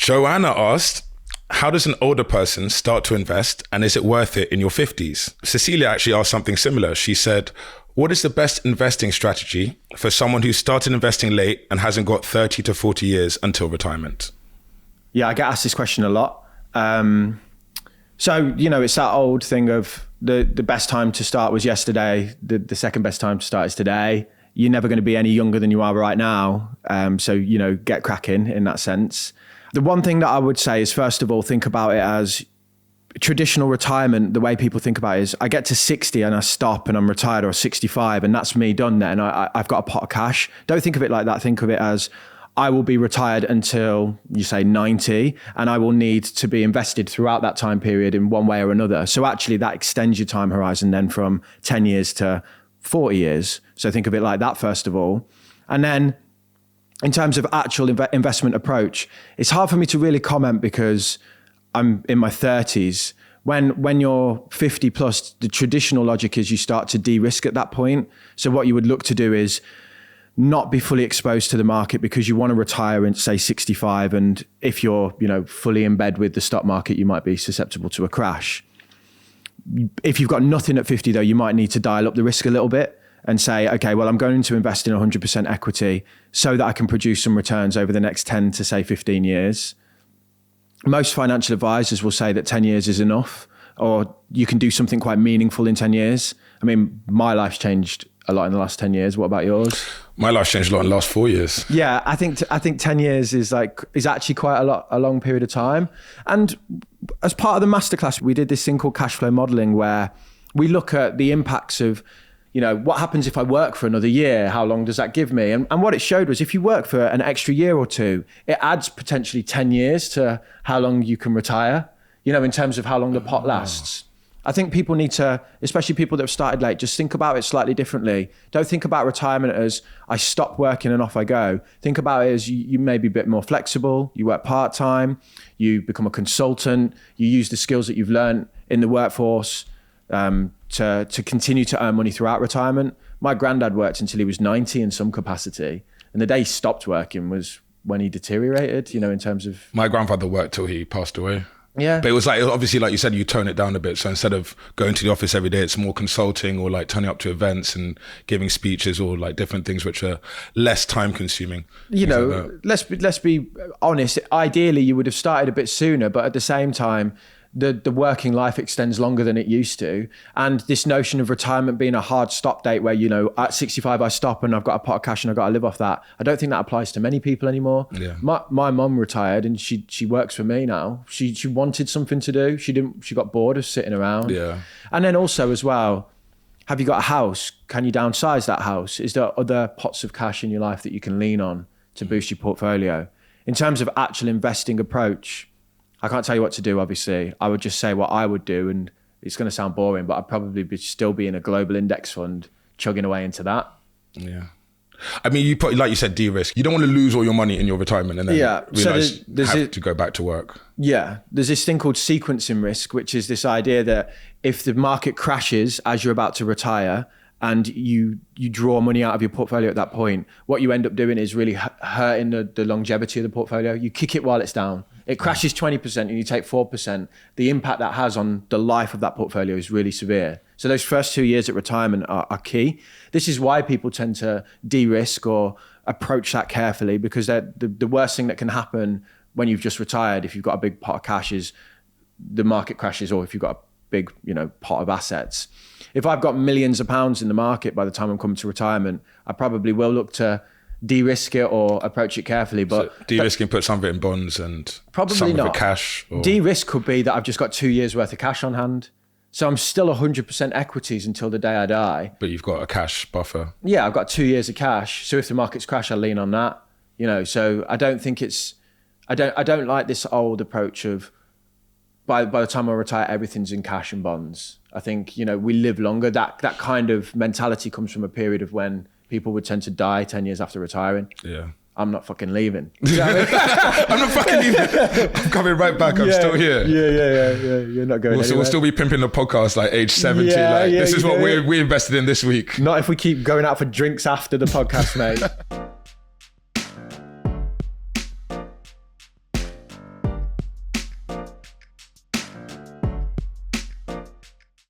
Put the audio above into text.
Joanna asked, how does an older person start to invest, and is it worth it in your 50s? Cecilia actually asked something similar. She said, what is the best investing strategy for someone who started investing late and hasn't got 30 to 40 years until retirement? Yeah, I get asked this question a lot. So, it's that old thing of the best time to start was yesterday. The second best time to start is today. You're never going to be any younger than you are right now. So, get cracking in that sense. The one thing that I would say is, first of all, think about it as traditional retirement. The way people think about it is, I get to 60 and I stop and I'm retired, or 65 and that's me done then. I've got a pot of cash. Don't think of it like that. Think of it as, I will be retired until, you say, 90, and I will need to be invested throughout that time period in one way or another. So actually that extends your time horizon then from 10 years to 40 years. So think of it like that, first of all. And then in terms of actual investment approach, it's hard for me to really comment because I'm in my 30s. When you're 50 plus, the traditional logic is you start to de-risk at that point. So what you would look to do is not be fully exposed to the market, because you want to retire in, say, 65. And if you're, fully in bed with the stock market, you might be susceptible to a crash. If you've got nothing at 50 though, you might need to dial up the risk a little bit and say, okay, well, I'm going to invest in 100% equity so that I can produce some returns over the next 10 to say 15 years. Most financial advisors will say that 10 years is enough, or you can do something quite meaningful in 10 years. I mean, my life's changed a lot in the last 10 years. What about yours? My life's changed a lot in the last 4 years. Yeah, I think 10 years is actually quite a long period of time. And as part of the masterclass, we did this thing called cash flow modeling, where we look at the impacts of, what happens if I work for another year? How long does that give me? And what it showed was, if you work for an extra year or two, it adds potentially 10 years to how long you can retire, in terms of how long the pot lasts. I think people need to, especially people that have started late, just think about it slightly differently. Don't think about retirement as, I stop working and off I go. Think about it as you may be a bit more flexible. You work part-time, you become a consultant, you use the skills that you've learned in the workforce to continue to earn money throughout retirement. My granddad worked until he was 90 in some capacity. And the day he stopped working was when he deteriorated, in terms of... My grandfather worked till he passed away. Yeah. But it was obviously, like you said, you tone it down a bit. So instead of going to the office every day, it's more consulting, or turning up to events and giving speeches, or different things which are less time consuming. Let's be honest. Ideally, you would have started a bit sooner, but at the same time, the working life extends longer than it used to. And this notion of retirement being a hard stop date where, at 65, I stop and I've got a pot of cash and I've got to live off that. I don't think that applies to many people anymore. Yeah. My mum retired and she works for me now. She wanted something to do. She got bored of sitting around. Yeah. And then also as well, have you got a house? Can you downsize that house? Is there other pots of cash in your life that you can lean on to boost your portfolio? In terms of actual investing approach, I can't tell you what to do, obviously. I would just say what I would do, and it's going to sound boring, but I'd probably still be in a global index fund, chugging away into that. Yeah. I mean, you like you said, de-risk. You don't want to lose all your money in your retirement and then realize you have to go back to work. Yeah. There's this thing called sequencing risk, which is this idea that if the market crashes as you're about to retire, and you draw money out of your portfolio at that point, what you end up doing is really hurting the longevity of the portfolio. You kick it while it's down. It crashes 20% and you take 4%. The impact that has on the life of that portfolio is really severe. So those first 2 years at retirement are key. This is why people tend to de-risk or approach that carefully, because the worst thing that can happen when you've just retired, if you've got a big pot of cash, is the market crashes, or if you've got a big pot of assets. If I've got millions of pounds in the market by the time I'm coming to retirement, I probably will look to de-risk it or approach it carefully. But so de-risking, put some of it in bonds and probably some not. of it cash. Or... De-risk could be that I've just got 2 years worth of cash on hand. So I'm still 100% equities until the day I die. But you've got a cash buffer. Yeah, I've got 2 years of cash. So if the markets crash, I'll lean on that. So I don't think I don't like this old approach of by the time I retire, everything's in cash and bonds. I think, we live longer. That kind of mentality comes from a period of when people would tend to die 10 years after retiring. Yeah. I'm not fucking leaving. You know what I mean? I'm not fucking leaving. I'm coming right back. I'm still here. Yeah. You're not going anywhere. We'll still be pimping the podcast age 70. This is what we invested in this week. Not if we keep going out for drinks after the podcast, mate.